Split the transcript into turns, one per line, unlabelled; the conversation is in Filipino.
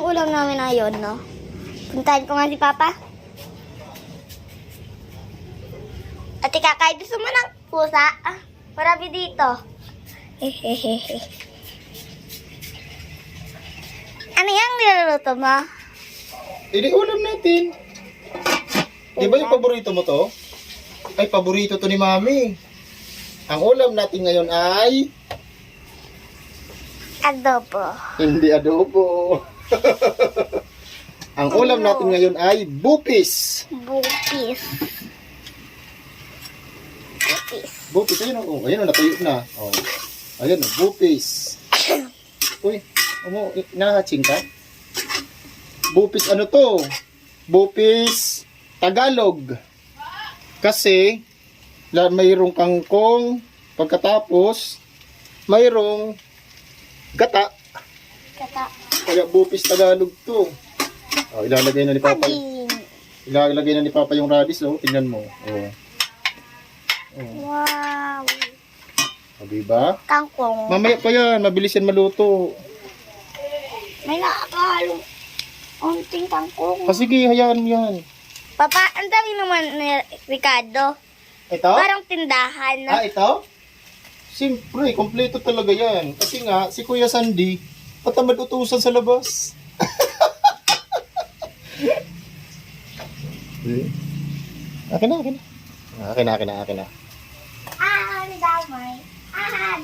yung ulam namin ngayon, no? Puntahan ko nga si Papa. Ate Kakay, gusto mo ng pusa? Ah, marami dito. Hehehehe. Ano yung niluluto mo?
Hindi, ulam natin. Di ba yung paborito mo to? Ay, paborito to ni Mami. Ang ulam natin ngayon ay...
Adobo.
Hindi adobo. Ang ulam natin ngayon ay bupis.
Bupis. Bupis.
Bupis, ayun o. Ayun o, natuyo na. Oh. Ayun o, bupis. Uy, nahatsing ka? Bupis ano to? Bupis Tagalog. Kasi, mayroong kangkong, pagkatapos, mayroong gata.
Kata.
Kaya bupis Tagalog to. Oh, ilalagay na ni Papa.
Ading.
Ilalagay na ni Papa yung radish, oh. Tingnan mo. Oh. Oh.
Wow.
O, diba?
Kangkong.
Mamaya pa yan, mabilis yan maluto.
May nakakahalo. Unting kangkong.
Sige, hayaan mo yan.
Papa, ang dami naman ni Ricardo.
Ito?
Parang tindahan.
Ah, ito? Siyempre, kompleto talaga yan. Kasi nga, si Kuya Sandy, patamad utusan sa labas. Akin na. Akin na.
Ah, ni Damay. Ah,